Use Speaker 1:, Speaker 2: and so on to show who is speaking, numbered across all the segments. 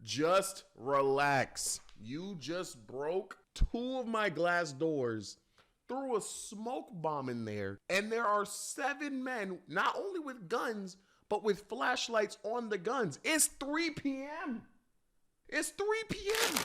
Speaker 1: Just relax. You just broke 2 of my glass doors, threw a smoke bomb in there, and there are 7 men, not only with guns, but with flashlights on the guns. It's 3 p.m. It's 3 p.m.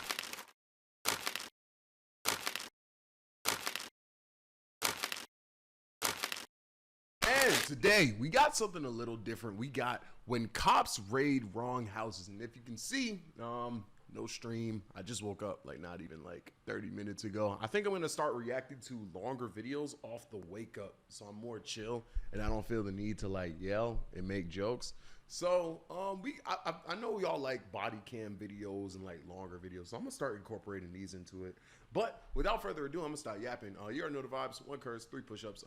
Speaker 1: And today we got something a little different. We got when cops raid wrong houses. And if you can see, no stream. I just woke up like not even like 30 minutes ago. I think I'm gonna start reacting to longer videos off the wake up, so I'm more chill and I don't feel the need to like yell and make jokes. So I know we all like body cam videos and like longer videos, so I'm gonna start incorporating these into it. But without further ado, I'm gonna start yapping. You already know the vibes. 1 curse, 3 push-ups.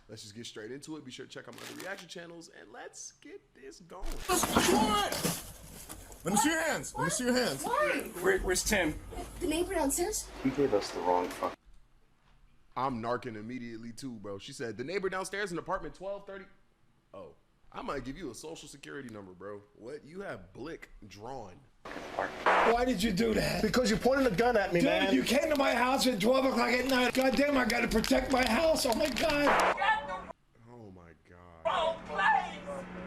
Speaker 1: Let's just get straight into it. Be sure to check out my other reaction channels and let's get this going.
Speaker 2: Let me see your hands. Let me see your hands.
Speaker 3: Why?
Speaker 4: Where's Tim?
Speaker 3: The neighbor downstairs?
Speaker 4: He gave us the wrong fuck.
Speaker 1: I'm narking immediately too, bro. She said the neighbor downstairs in apartment 1230. Oh, I might give you a social security number, bro. What? You have Blick drawn.
Speaker 5: Why did you do that?
Speaker 6: Because you pointed a gun at me, man.
Speaker 5: Dude, you came to my house at 12 o'clock at night. God damn, I gotta protect my house. Oh my God.
Speaker 1: Oh my God.
Speaker 7: Wrong place.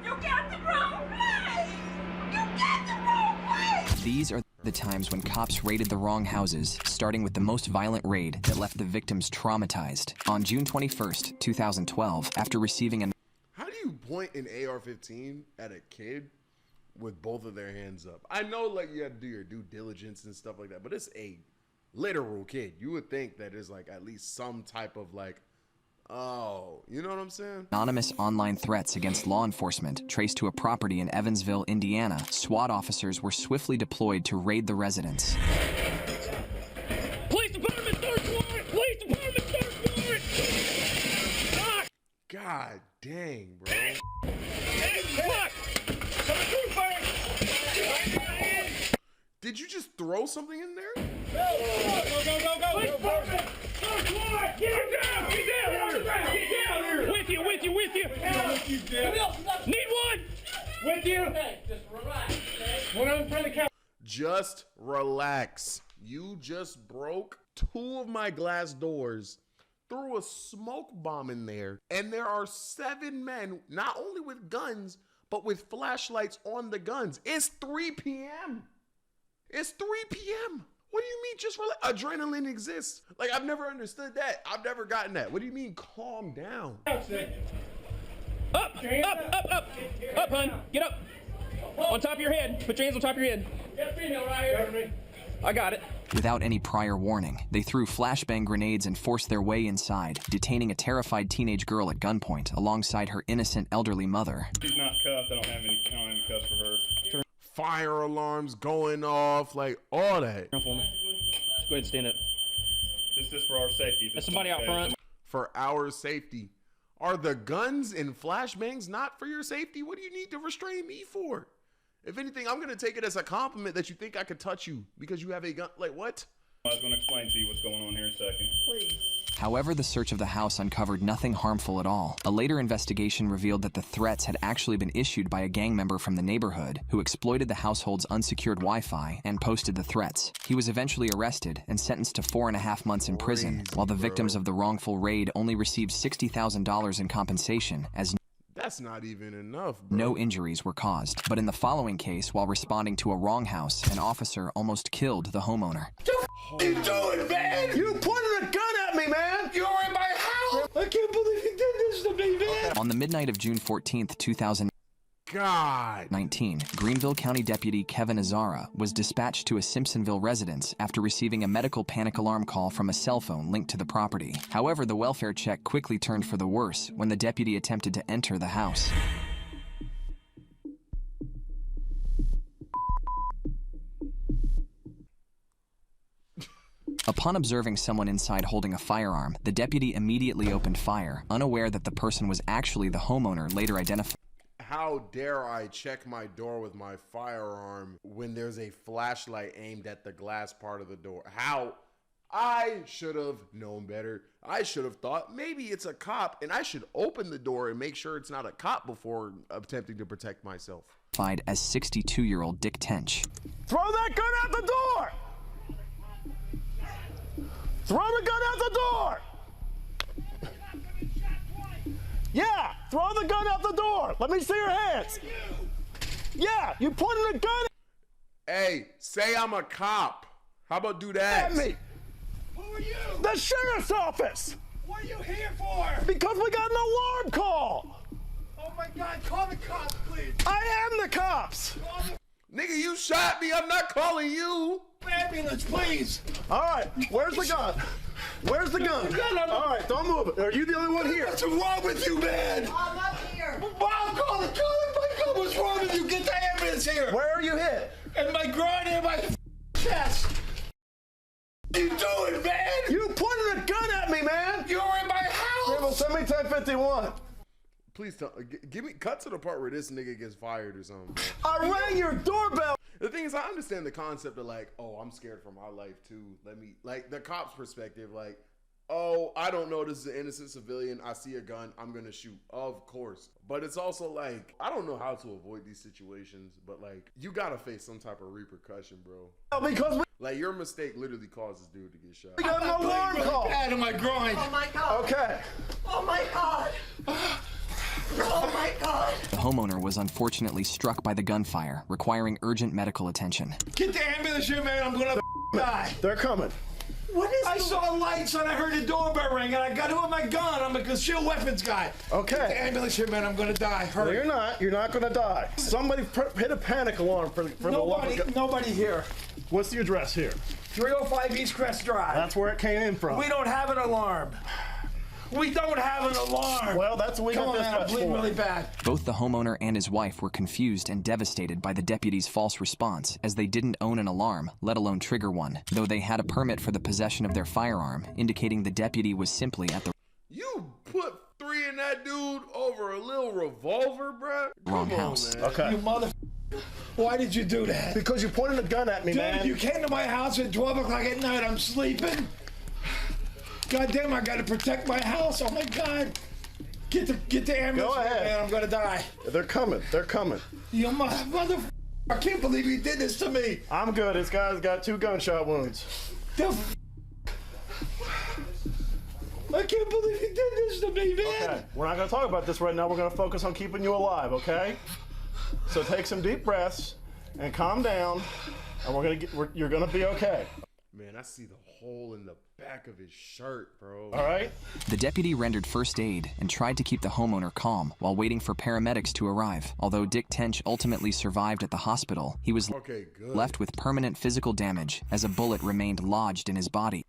Speaker 7: You got the wrong place. You got the wrong place.
Speaker 8: These are the times when cops raided the wrong houses, starting with the most violent raid that left the victims traumatized. On June 21st, 2012, after receiving an
Speaker 1: How do you point an AR-15 at a kid with both of their hands up? I know like you have to do your due diligence and stuff like that, but it's a literal kid. You would think that there's like at least some type of like, oh, you know what I'm saying?
Speaker 8: Anonymous online threats against law enforcement traced to a property in Evansville, Indiana, SWAT officers were swiftly deployed to raid the residence.
Speaker 7: Police department search warrant. Police department search warrant. Ah.
Speaker 1: God dang, bro.
Speaker 7: Hey, what?
Speaker 1: Did you just throw something in there?
Speaker 7: Go. Police department search warrant. Get him down. Get down here. With you. Need one. With you. Hey, just relax. One on front of the couch.
Speaker 1: Just relax. You just broke 2 of my glass doors, threw a smoke bomb in there, and there are 7 men, not only with guns, but with flashlights on the guns. It's 3 p.m. It's 3 p.m. What do you mean just adrenaline exists? Like, I've never understood that. I've never gotten that. What do you mean calm down?
Speaker 7: Up, hun. Get up. On top of your head. Put your hands on top of your head. I got it.
Speaker 8: Without any prior warning, they threw flashbang grenades and forced their way inside, detaining a terrified teenage girl at gunpoint alongside her innocent elderly mother.
Speaker 9: She's not cuffed. I don't have any time to cuff for her.
Speaker 1: Fire alarms going off, like all that.
Speaker 7: For me. Just go ahead and stand up.
Speaker 9: This is for our safety.
Speaker 7: There's somebody out front.
Speaker 1: For our safety. Are the guns and flashbangs not for your safety? What do you need to restrain me for? If anything, I'm going to take it as a compliment that you think I could touch you because you have a gun. Like, what?
Speaker 9: I was going to explain to you what's going on here in a second.
Speaker 7: Please.
Speaker 8: However, the search of the house uncovered nothing harmful at all. A later investigation revealed that the threats had actually been issued by a gang member from the neighborhood who exploited the household's unsecured Wi-Fi and posted the threats. He was eventually arrested and sentenced to 4.5 months in prison, while the victims of the wrongful raid only received $60,000 in compensation, as
Speaker 1: That's not even enough, bro.
Speaker 8: no injuries were caused. But in the following case, while responding to a wrong house, an officer almost killed the homeowner.
Speaker 5: What are you doing, man?
Speaker 6: You pointed a gun at me, man.
Speaker 5: You were in my house. I can't believe you did this to me, man.
Speaker 8: On the midnight of June 14th, 2019,
Speaker 1: God.
Speaker 8: Greenville County Deputy Kevin Azara was dispatched to a Simpsonville residence after receiving a medical panic alarm call from a cell phone linked to the property. However, the welfare check quickly turned for the worse when the deputy attempted to enter the house. Upon observing someone inside holding a firearm, the deputy immediately opened fire, unaware that the person was actually the homeowner later identified.
Speaker 1: How dare I check my door with my firearm when there's a flashlight aimed at the glass part of the door? How? I should have known better. I should have thought maybe it's a cop and I should open the door and make sure it's not a cop before attempting to protect myself.
Speaker 8: As 62-year-old Dick Tench.
Speaker 6: Throw that gun out the door! Throw the gun out the door! Yeah, throw the gun out the door. Let me see your hands. Yeah, you pointed a gun
Speaker 1: Hey, say I'm a cop. How about do that?
Speaker 6: at me.
Speaker 5: Who are you?
Speaker 6: The sheriff's office.
Speaker 5: What are you here for?
Speaker 6: Because we got an alarm call.
Speaker 5: Oh my God, call the cops, please.
Speaker 6: I am the cops.
Speaker 5: Call
Speaker 1: Nigga, you shot me. I'm not calling you.
Speaker 5: the ambulance, please.
Speaker 6: All right, where's the gun? Where's the gun? All right, don't move it. Are you the only one here?
Speaker 5: What's wrong with you, man?
Speaker 3: I'm up here.
Speaker 5: Mom, call the God, what's wrong with you? Get the ambulance here.
Speaker 6: Where are you hit?
Speaker 5: And my groin and my chest. What are you doing, man?
Speaker 6: You pointed a gun at me, man.
Speaker 5: You were in my house.
Speaker 6: Well, send me 1051.
Speaker 1: Please tell, give me cut to the part where this nigga gets fired or something. Bro.
Speaker 6: I rang your doorbell.
Speaker 1: The thing is, I understand the concept of like, oh, I'm scared for my life too. Let me, like, the cop's perspective, like, oh, I don't know, this is an innocent civilian. I see a gun, I'm gonna shoot. Of course. But it's also like, I don't know how to avoid these situations, but like, you gotta face some type of repercussion, bro.
Speaker 6: Because
Speaker 1: Like, your mistake literally caused this dude to get shot.
Speaker 6: we got an alarm call.
Speaker 5: Bad in my groin.
Speaker 3: Oh my God.
Speaker 6: Okay.
Speaker 3: Oh my God. Oh my God.
Speaker 8: The homeowner was unfortunately struck by the gunfire, requiring urgent medical attention.
Speaker 5: Get the ambulance here, man. I'm gonna die.
Speaker 6: They're coming.
Speaker 3: What is
Speaker 5: I saw lights and I heard the doorbell ring and I got it with my gun. I'm a concealed weapons guy.
Speaker 6: Okay.
Speaker 5: Get the ambulance here, man. I'm gonna die.
Speaker 6: No,
Speaker 5: Hurry.
Speaker 6: you're not. You're not gonna die. Somebody hit a panic alarm for the
Speaker 5: Nobody here.
Speaker 6: What's the address here?
Speaker 5: 305 East Crest Drive.
Speaker 6: That's where it came in from.
Speaker 5: We don't have an alarm. We don't have an alarm.
Speaker 6: Well, that's what we
Speaker 5: Come
Speaker 6: got
Speaker 5: on,
Speaker 6: this
Speaker 5: man. I'm
Speaker 6: much
Speaker 5: bleeding
Speaker 6: for.
Speaker 5: really bad.
Speaker 8: Both the homeowner and his wife were confused and devastated by the deputy's false response, as they didn't own an alarm, let alone trigger one, though they had a permit for the possession of their firearm, indicating the deputy was simply at the
Speaker 1: You put 3 in that dude over a little revolver, bruh?
Speaker 8: wrong
Speaker 1: Come on,
Speaker 8: house.
Speaker 1: man.
Speaker 6: Okay.
Speaker 5: You mother. Why did you do that?
Speaker 6: Because you pointed a gun at me,
Speaker 5: Dude,
Speaker 6: man.
Speaker 5: you came to my house at 12 o'clock at night. I'm sleeping. God damn, I gotta protect my house. Oh my God. Get the ambulance.
Speaker 6: Go ahead.
Speaker 5: Man, I'm gonna die.
Speaker 6: They're coming. They're coming.
Speaker 5: You mother. I can't believe you did this to me.
Speaker 6: I'm good. This guy's got 2 gunshot wounds.
Speaker 5: The I can't believe you did this to me, man.
Speaker 6: Okay. We're not gonna talk about this right now. We're gonna focus on keeping you alive, okay? So take some deep breaths and calm down, and you're gonna be okay.
Speaker 1: Man, I see the hole in the back of his shirt, bro.
Speaker 6: All right?
Speaker 8: The deputy rendered first aid and tried to keep the homeowner calm while waiting for paramedics to arrive. Although Dick Tench ultimately survived at the hospital, he was
Speaker 1: Okay, good.
Speaker 8: left with permanent physical damage as a bullet remained lodged in his body.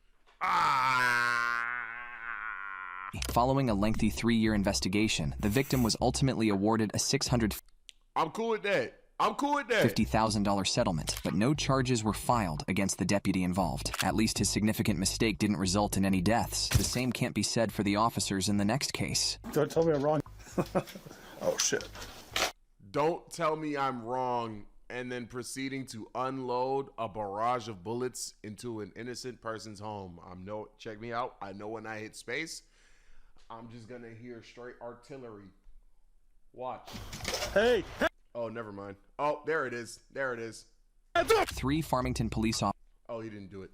Speaker 8: Following a lengthy 3-year investigation, the victim was ultimately awarded a
Speaker 1: I'm cool with that. I'm cool with that.
Speaker 8: $650,000 settlement, but no charges were filed against the deputy involved. At least his significant mistake didn't result in any deaths. The same can't be said for the officers in the next case.
Speaker 6: Don't tell me I'm wrong. Oh, shit.
Speaker 1: Don't tell me I'm wrong and then proceeding to unload a barrage of bullets into an innocent person's home. Check me out. I know when I hit space, I'm just gonna hear straight artillery. Watch.
Speaker 6: Hey!
Speaker 1: Oh, never mind. Oh, there it is. There it is.
Speaker 8: 3 Farmington police
Speaker 1: Oh, he didn't do it.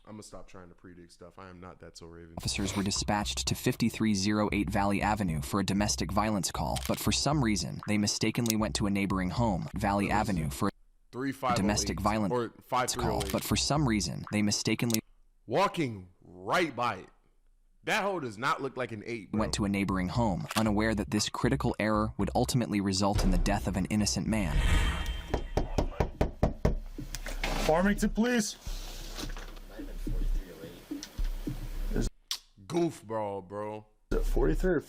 Speaker 1: I'm gonna stop trying to predict stuff. I am not that so Raven.
Speaker 8: officers were dispatched to 5308 Valley Avenue for a domestic violence call, but for some reason, they mistakenly went to a neighboring home, Valley Avenue, for a
Speaker 1: 3508
Speaker 8: domestic violence
Speaker 1: or
Speaker 8: call,
Speaker 1: 5308.
Speaker 8: but for some reason, they mistakenly
Speaker 1: Walking right by it. That hole does not look like an 8, bro.
Speaker 8: went to a neighboring home, unaware that this critical error would ultimately result in the death of an innocent man.
Speaker 2: Farmington, please.
Speaker 1: Goofball, bro.
Speaker 6: Is it 43 or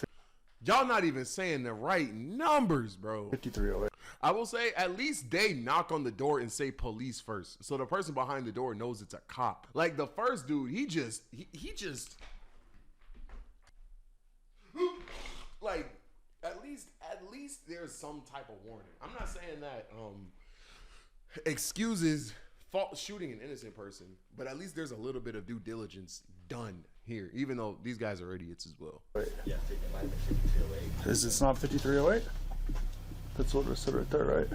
Speaker 1: Y'all not even saying the right numbers, bro.
Speaker 6: 5308?
Speaker 1: I will say at least they knock on the door and say police first. So the person behind the door knows it's a cop. Like the first dude, he just like at least there's some type of warning. I'm not saying that excuses shooting an innocent person, but at least there's a little bit of due diligence done here, even though these guys are idiots as well.
Speaker 2: Yeah, it might have been 5308. Is this not 5308? That's what it said right there, right?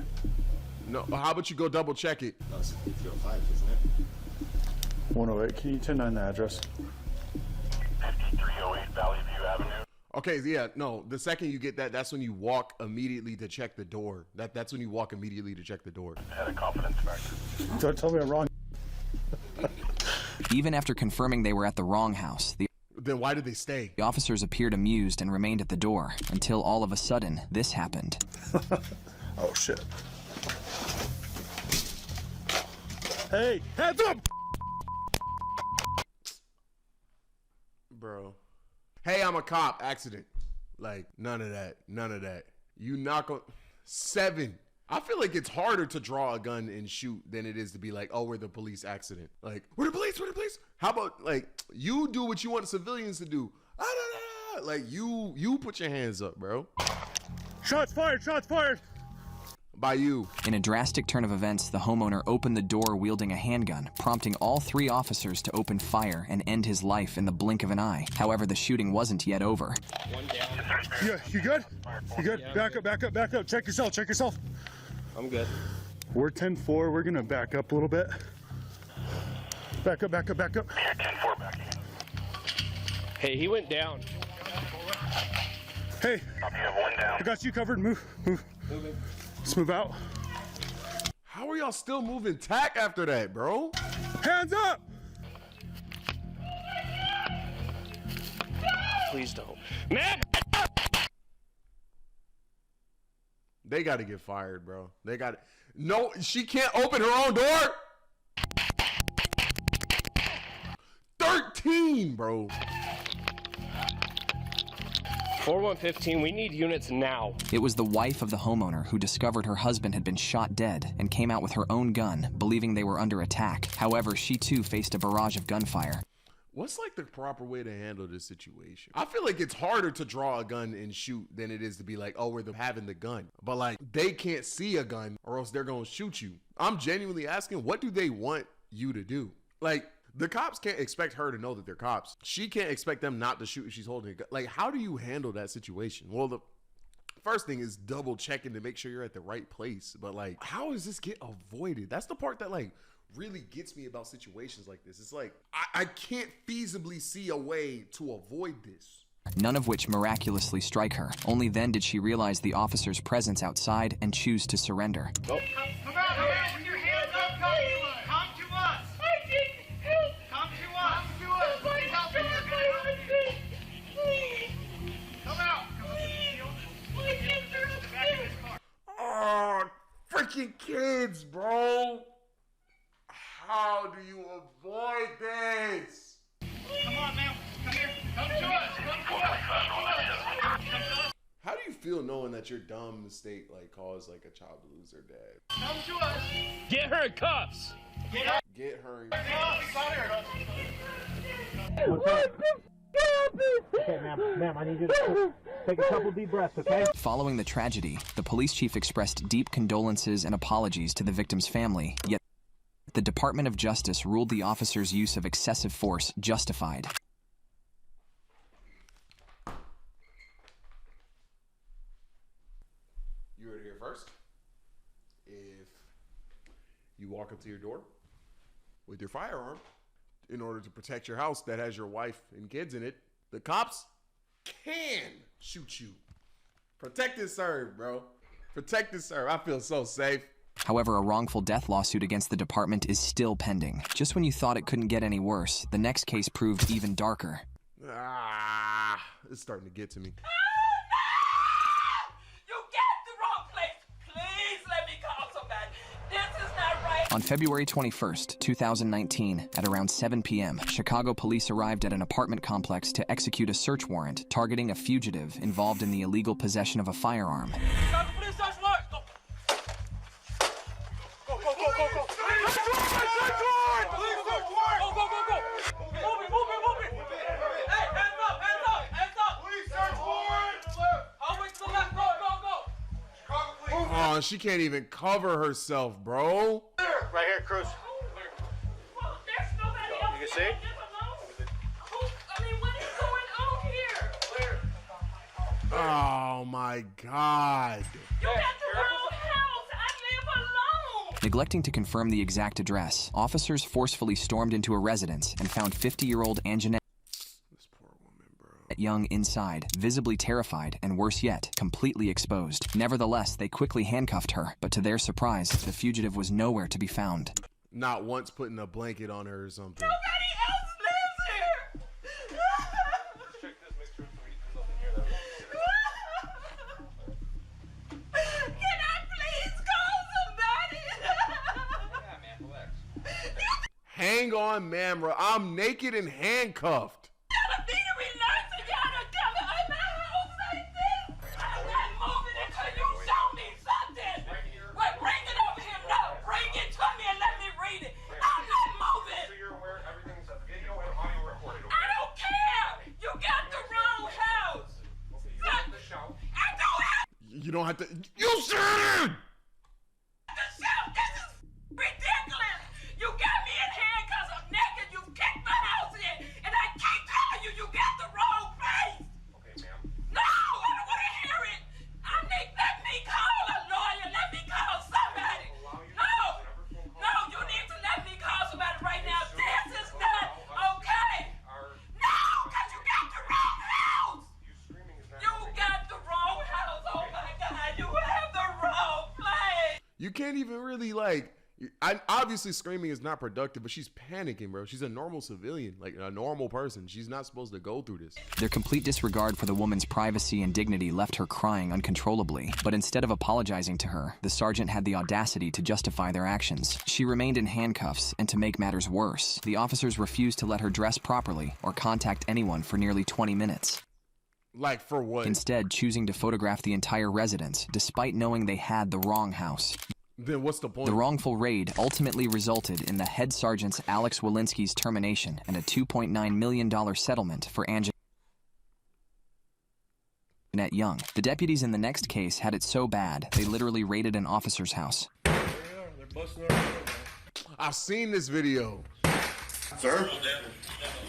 Speaker 1: No, how about you go double check it?
Speaker 2: No, it's 5305, isn't it? 108. Can you 10-9 the address?
Speaker 10: 5308 Valley View Avenue.
Speaker 1: Okay, yeah, no. The second you get that, that's when you walk immediately to check the door. That's when you walk immediately to check the door.
Speaker 10: Had a confidence factor.
Speaker 2: Don't tell me I'm wrong.
Speaker 8: Even after confirming they were at the wrong house,
Speaker 1: Then why did they stay?
Speaker 8: the officers appeared amused and remained at the door until all of a sudden this happened.
Speaker 2: Oh, shit. Hey, hands up!
Speaker 1: Bro. Hey, I'm a cop. Accident. Like, none of that. None of that. You knock on 7. I feel like it's harder to draw a gun and shoot than it is to be like, oh, we're the police accident. Like, we're the police, we're the police. How about, like, you do what you want civilians to do. Like, you put your hands up, bro.
Speaker 2: Shots fired, shots fired!
Speaker 1: By you.
Speaker 8: In a drastic turn of events, the homeowner opened the door wielding a handgun, prompting all 3 officers to open fire and end his life in the blink of an eye. However, the shooting wasn't yet over.
Speaker 10: One down.
Speaker 2: Yeah, you good? You good?
Speaker 10: Yeah,
Speaker 2: back up, back up, back up. Check yourself, check yourself.
Speaker 10: I'm good.
Speaker 2: We're 10-4. We're going to back up a little bit. Back up, back up, back up.
Speaker 10: Here, 10-4 backing.
Speaker 3: Hey, he went down.
Speaker 2: Hey,
Speaker 10: You have one down.
Speaker 2: I got you covered. Move, move.
Speaker 3: Moving.
Speaker 2: Let's move out.
Speaker 1: How are y'all still moving tack after that, bro?
Speaker 2: Hands up!
Speaker 3: Please don't. Man!
Speaker 1: They got to get fired, bro. They got to. No, she can't open her own door. 13, bro.
Speaker 3: 4115, we need units now.
Speaker 8: It was the wife of the homeowner who discovered her husband had been shot dead and came out with her own gun, believing they were under attack. However, she too faced a barrage of gunfire.
Speaker 1: What's like the proper way to handle this situation? I feel like it's harder to draw a gun and shoot than it is to be like, oh, we're having the gun. But like, they can't see a gun or else they're going to shoot you. I'm genuinely asking, what do they want you to do? Like, the cops can't expect her to know that they're cops. She can't expect them not to shoot if she's holding a gun. Like, how do you handle that situation? Well, the first thing is double checking to make sure you're at the right place. But like, how does this get avoided? That's the part that like really gets me about situations like this. It's like, I can't feasibly see a way to avoid this.
Speaker 8: None of which miraculously strike her. Only then did she realize the officer's presence outside and choose to surrender.
Speaker 7: Come out with your hands up, come to us. I need help. Come to us. Come to us. We need help. Please. Come out. My kids are in the back of this car.
Speaker 1: Oh, freaking kids, bro. How do you avoid this?
Speaker 7: Come on, man. Come here. Come to us. Come to us.
Speaker 1: How do you feel knowing that your dumb mistake like caused like a child to lose their dad?
Speaker 7: Come to us.
Speaker 3: Get her in cuffs.
Speaker 7: Get up.
Speaker 1: Get her in
Speaker 11: Okay, ma'am, I need you to take a couple deep breaths, okay?
Speaker 8: Following the tragedy, the police chief expressed deep condolences and apologies to the victim's family, yet the Department of Justice ruled the officer's use of excessive force justified.
Speaker 1: You heard it here first. If you walk up to your door with your firearm in order to protect your house that has your wife and kids in it, the cops can shoot you. Protect and serve, bro. Protect and serve. I feel so safe.
Speaker 8: However, a wrongful death lawsuit against the department is still pending. Just when you thought it couldn't get any worse, the next case proved even darker.
Speaker 1: It's starting to get to me.
Speaker 8: On February 21st, 2019, at around 7 p.m., Chicago police arrived at an apartment complex to execute a search warrant targeting a fugitive involved in the illegal possession of a firearm.
Speaker 1: Oh, she can't even cover herself, bro.
Speaker 10: Right here, Cruz.
Speaker 4: you see?
Speaker 3: I mean, what is going on here?
Speaker 1: Oh my God.
Speaker 3: You got the wrong house. I live alone.
Speaker 8: Neglecting to confirm the exact address, officers forcefully stormed into a residence and found 50-year-old Anjanette Young inside, visibly terrified, and worse yet, completely exposed. Nevertheless, they quickly handcuffed her, but to their surprise, the fugitive was nowhere to be found.
Speaker 1: Not once putting a blanket on her or something.
Speaker 3: Nobody else lives here. Can I please call somebody?
Speaker 1: Hang on, Mamra. I'm naked and handcuffed. You don't have to. You should!
Speaker 3: This is ridiculous! You got me in handcuffs, I'm naked, you kicked the house in, and I keep telling you, you got the wrong place! Okay, ma'am. No, I don't want to hear it! Let me call a lawyer, let me call somebody! No, you need to let me call somebody right now. This is not okay! No, because you got the wrong house! You got the wrong house, oh my God, you have the wrong place!
Speaker 1: You can't even really obviously screaming is not productive, but she's panicking, bro. She's a normal civilian, like a normal person. She's not supposed to go through this.
Speaker 8: Their complete disregard for the woman's privacy and dignity left her crying uncontrollably. But instead of apologizing to her, the sergeant had the audacity to justify their actions. She remained in handcuffs, and to make matters worse, the officers refused to let her dress properly or contact anyone for nearly 20 minutes.
Speaker 1: Like, for what?
Speaker 8: Instead, choosing to photograph the entire residence, despite knowing they had the wrong house.
Speaker 1: Then what's the point?
Speaker 8: The wrongful raid ultimately resulted in the head sergeant's Alex Walensky's termination and a $2.9 million settlement for Anjanette Young. The deputies in the next case had it so bad, they literally raided an officer's house.
Speaker 1: I've seen this video.
Speaker 4: Sir?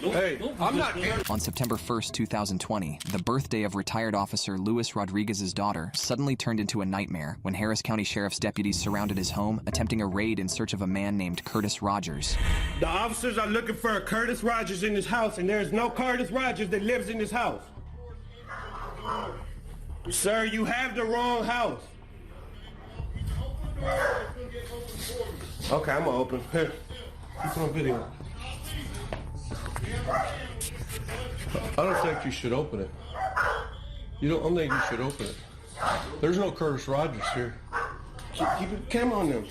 Speaker 4: Hey, I'm not here.
Speaker 8: On September 1st, 2020, the birthday of retired officer Luis Rodriguez's daughter suddenly turned into a nightmare when Harris County Sheriff's deputies surrounded his home, attempting a raid in search of a man named Curtis Rogers.
Speaker 11: The officers are looking for a Curtis Rogers in this house, and there's no Curtis Rogers that lives in this house. Sir, you have the wrong house.
Speaker 4: Okay, I'm gonna open. Here. It's on video.
Speaker 12: I don't think you should open it. I don't think you should open it. There's no Curtis Rogers here.
Speaker 4: Keep the camera on them.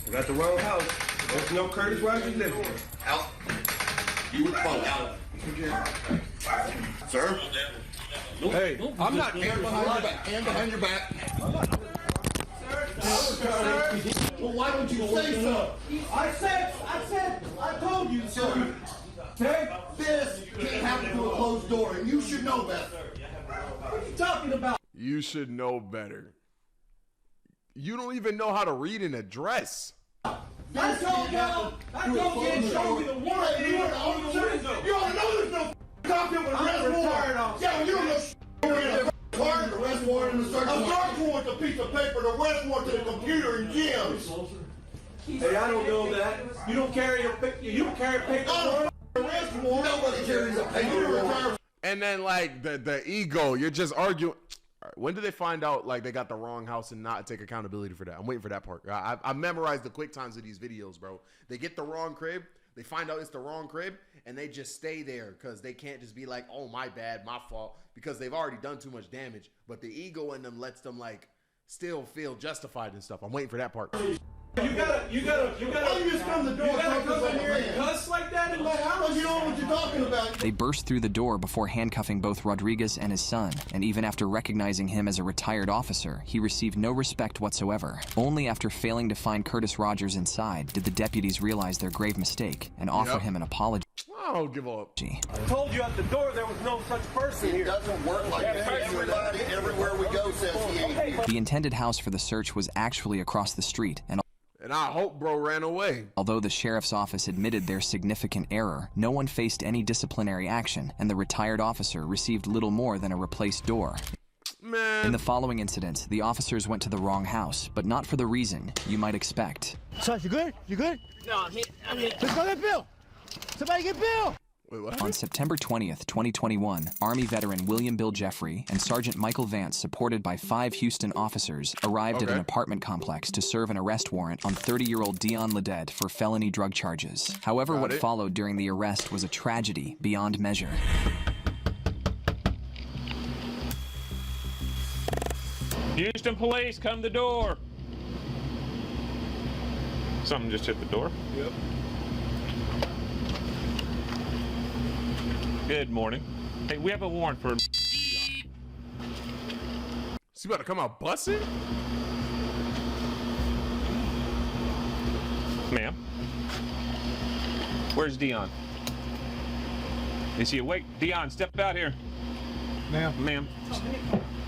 Speaker 11: You got the wrong house. There's no Curtis Rogers living here.
Speaker 4: Out. You were out. Sir?
Speaker 12: Hey, I'm not here.
Speaker 4: Hand behind your back. Well, why don't you say so? I told you so. This can't happen through a closed door, and you should know better. What are you talking about?
Speaker 1: You should know better. You don't even know how to read an address.
Speaker 4: I told you and showed you the warrant. You don't know there's no copy of an arrest warrant. Yeah, you don't know warrant, arrest warrant, and the search warrant. A search warrant's a piece of paper. The arrest warrant to the computer in gyms.
Speaker 11: Hey, I don't know that. You don't carry a paper warrant?
Speaker 4: Arrest warrant. Nobody carries a paper warrant.
Speaker 1: And then like the ego, you're just arguing. All right, when do they find out like they got the wrong house and not take accountability for that? I'm waiting for that part. I memorized the quick times of these videos, bro. They get the wrong crib, they find out it's the wrong crib, and they just stay there because they can't just be like, oh, my bad, my fault, because they've already done too much damage. But the ego in them lets them like still feel justified and stuff. I'm waiting for that part.
Speaker 11: You gotta come in here and cuss like that in my house?
Speaker 4: You don't know what you're talking about.
Speaker 8: They burst through the door before handcuffing both Rodriguez and his son, and even after recognizing him as a retired officer, he received no respect whatsoever. Only after failing to find Curtis Rogers inside did the deputies realize their grave mistake and offer him an apology.
Speaker 1: I don't give up.
Speaker 11: I told you at the door there was no such person here.
Speaker 4: It doesn't work like that. Everybody, everywhere we go says he ain't here.
Speaker 8: The intended house for the search was actually across the street, and
Speaker 1: I hope bro ran away.
Speaker 8: although the sheriff's office admitted their significant error, no one faced any disciplinary action, and the retired officer received little more than a replaced door.
Speaker 1: Man.
Speaker 8: In the following incident, the officers went to the wrong house, but not for the reason you might expect.
Speaker 5: Sarge, you good? You good?
Speaker 3: No, I'm hit.
Speaker 5: Let's go get Bill. Somebody get Bill.
Speaker 1: Wait, what?
Speaker 8: On September 20th, 2021, Army veteran William Bill Jeffrey and Sergeant Michael Vance, supported by 5 Houston officers, arrived at an apartment complex to serve an arrest warrant on 30-year-old Dion Ledet for felony drug charges. However, what followed during the arrest was a tragedy beyond measure.
Speaker 7: Houston police, come to the door. Something just hit the door.
Speaker 1: Yep.
Speaker 7: Good morning. Hey, we have a warrant for...
Speaker 1: So you about to come out busting?
Speaker 7: Ma'am. Where's Dion? Is he awake? Dion, step out here. Ma'am.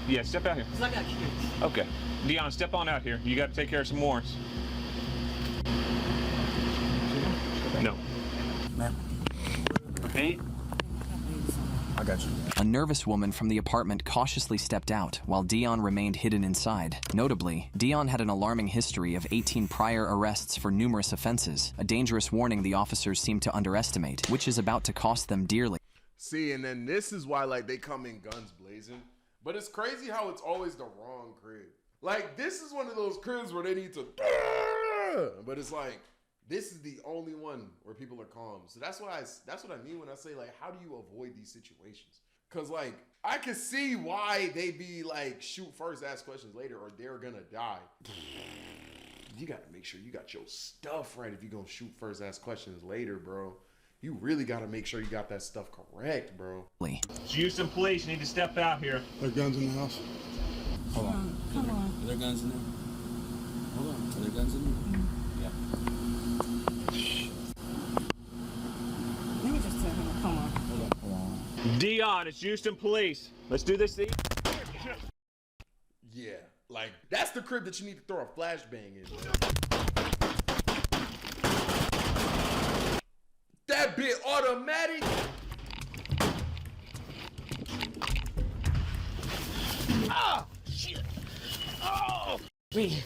Speaker 7: Yeah, step out here.
Speaker 3: I got kids.
Speaker 7: Okay. Dion, step on out here. You got to take care of some warrants. No.
Speaker 2: Ma'am.
Speaker 7: Hey.
Speaker 2: I got you.
Speaker 8: A nervous woman from the apartment cautiously stepped out, while Dion remained hidden inside. Notably, Dion had an alarming history of 18 prior arrests for numerous offenses, a dangerous warning the officers seemed to underestimate, which is about to cost them dearly.
Speaker 1: See, and then this is why, like, they come in guns blazing. But it's crazy how it's always the wrong crib. Like, this is one of those cribs where they need to... But it's like, this is the only one where people are calm. So that's what I mean when I say, like, how do you avoid these situations? Because, like, I can see why they be like, shoot first, ask questions later, or they're gonna die. You got to make sure you got your stuff right if you're gonna shoot first, ask questions later, bro. You really got to make sure you got that stuff correct, bro.
Speaker 7: Houston police need to step out here.
Speaker 2: There are guns in the house.
Speaker 3: Hold on. Come on.
Speaker 13: Are there guns in there? Hold on. Are there guns in there? Yeah.
Speaker 3: Let me just tell him. Come on.
Speaker 13: Hold on.
Speaker 7: Dion, it's Houston police. Let's do this thing.
Speaker 1: Yeah, like, that's the crib that you need to throw a flashbang in, man. That bit automatic.
Speaker 5: Ah, shit. Oh. Me.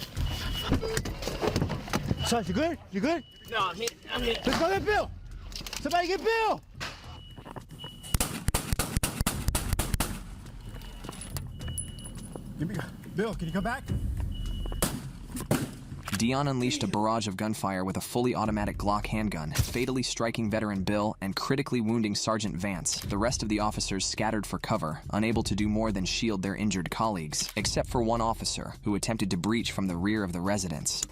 Speaker 5: Sarge, you good? You good?
Speaker 3: No, I'm hit.
Speaker 5: Let's go get Bill. Somebody get Bill. Bill, can you come back?
Speaker 8: Dion unleashed a barrage of gunfire with a fully automatic Glock handgun, fatally striking veteran Bill and critically wounding Sergeant Vance. The rest of the officers scattered for cover, unable to do more than shield their injured colleagues, except for one officer who attempted to breach from the rear of the residence.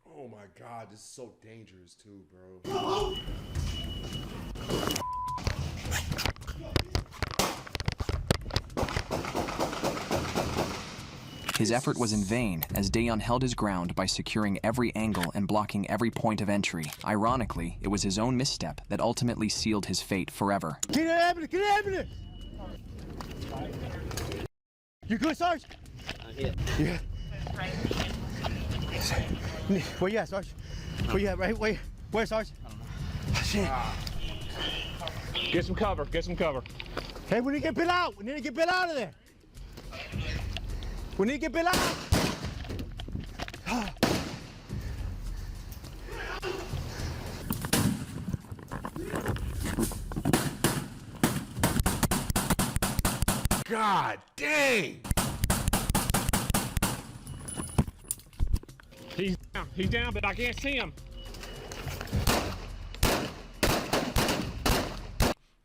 Speaker 1: Oh my God, this is so dangerous too, bro.
Speaker 8: His effort was in vain, as Dion held his ground by securing every angle and blocking every point of entry. Ironically, it was his own misstep that ultimately sealed his fate forever.
Speaker 5: Get an ambulance! Get an ambulance! You good, Sarge? Yeah. Where you at, Sarge? Where you at, right? Where, Sarge? Shit.
Speaker 7: Get some cover. Get some cover.
Speaker 5: Hey, we need to get Bill out. We need to get Bill out of there. We need to get Bill out.
Speaker 1: God dang!
Speaker 7: He's down. He's down, but I can't see him.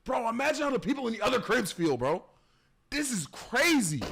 Speaker 1: Bro, imagine how the people in the other cribs feel, bro. This is crazy.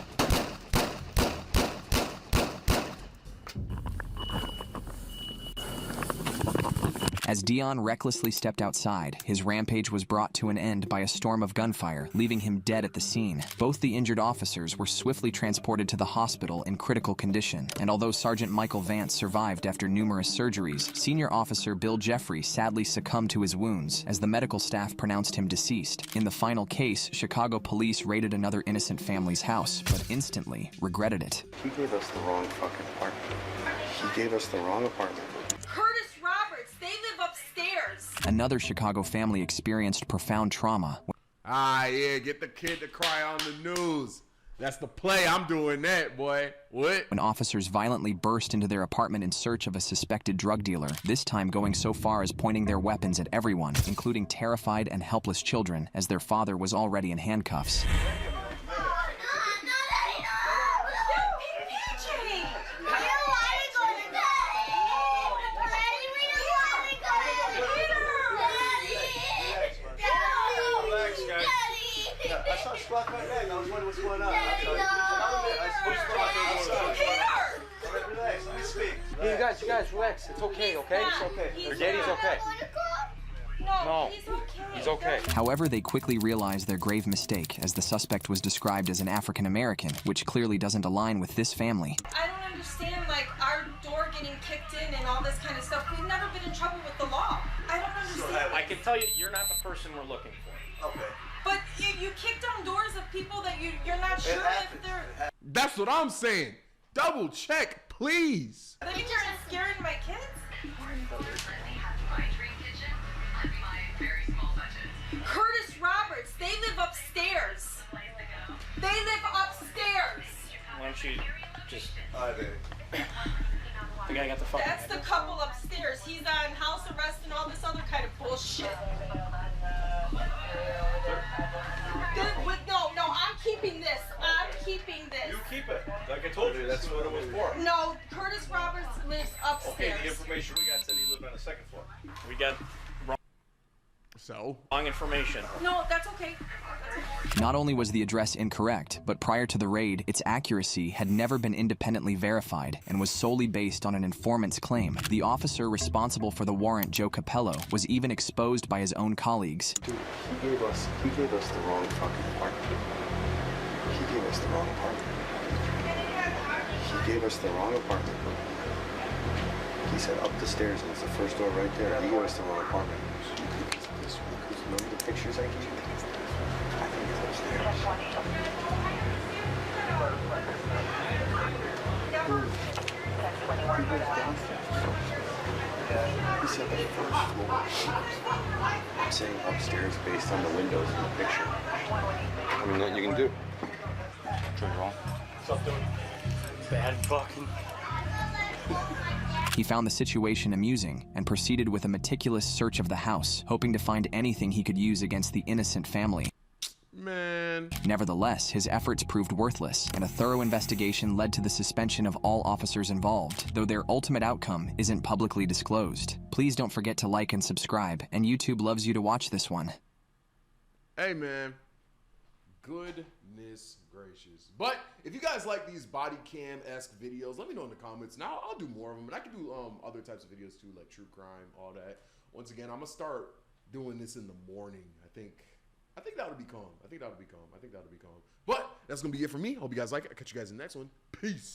Speaker 8: As Dion recklessly stepped outside, his rampage was brought to an end by a storm of gunfire, leaving him dead at the scene. Both the injured officers were swiftly transported to the hospital in critical condition, and although Sergeant Michael Vance survived after numerous surgeries, Senior Officer Bill Jeffrey sadly succumbed to his wounds as the medical staff pronounced him deceased. In the final case, Chicago police raided another innocent family's house, but instantly regretted it.
Speaker 10: He gave us the wrong fucking apartment. He gave us the wrong apartment.
Speaker 3: Curtis Roberts, they live upstairs.
Speaker 8: Another Chicago family experienced profound trauma.
Speaker 1: Ah, yeah, get the kid to cry on the news. That's the play. I'm doing that, boy. What?
Speaker 8: When officers violently burst into their apartment in search of a suspected drug dealer, this time going so far as pointing their weapons at everyone, including terrified and helpless children, as their father was already in handcuffs.
Speaker 10: I was wondering what's going on. Relax, let me speak.
Speaker 14: Hey, you guys, relax. It's okay, okay? It's okay. Your daddy's okay. No, he's okay. He's okay.
Speaker 8: However, they quickly realized their grave mistake, as the suspect was described as an African American, which clearly doesn't align with this family.
Speaker 3: I don't understand, like, our door getting kicked in and all this kind of stuff. We've never been in trouble with the law. I don't understand.
Speaker 14: I can tell you, you're not the person we're looking for.
Speaker 10: Okay.
Speaker 3: But you kick down doors of people that you're not sure if they're...
Speaker 1: That's what I'm saying. Double check, please.
Speaker 3: Then you're scaring my kids? Curtis Roberts, they live upstairs. They live upstairs.
Speaker 14: Why don't you just...
Speaker 10: Hi, baby.
Speaker 14: The guy got the fucking...
Speaker 3: That's the couple upstairs. He's on house arrest and all this other kind of bullshit. No, I'm keeping this. I'm keeping this.
Speaker 9: You keep it. Like I told you, that's what it was for.
Speaker 3: No, Curtis Roberts lives upstairs.
Speaker 9: Okay, the information we got said he lived on the second floor.
Speaker 14: We got wrong information.
Speaker 3: No, that's okay.
Speaker 8: Not only was the address incorrect, but prior to the raid, its accuracy had never been independently verified and was solely based on an informant's claim. The officer responsible for the warrant, Joe Capello, was even exposed by his own colleagues.
Speaker 10: Dude, he gave us the wrong fucking apartment. He gave us the wrong apartment. He gave us the wrong apartment. He said up the stairs, and it's the first door right there. He gave us the wrong apartment. Remember the pictures I gave you? I think it's upstairs. He said the first floor. I'm saying upstairs based on the windows in the picture. I mean, nothing you can do. Turn wrong.
Speaker 14: What's up, dude? Bad fucking...
Speaker 8: He found the situation amusing and proceeded with a meticulous search of the house, hoping to find anything he could use against the innocent family.
Speaker 1: Man.
Speaker 8: Nevertheless, his efforts proved worthless, and a thorough investigation led to the suspension of all officers involved, though their ultimate outcome isn't publicly disclosed. Please don't forget to like and subscribe, and YouTube loves you to watch this one.
Speaker 1: Hey, man. Goodness gracious. But if you guys like these body cam-esque videos, let me know in the comments. Now I'll do more of them, and I can do other types of videos too, like true crime, all that. Once again, I'm gonna start doing this in the morning. I think that'll be calm. I think that'll be calm. But that's gonna be it for me. Hope you guys like it. I'll catch you guys in the next one. Peace.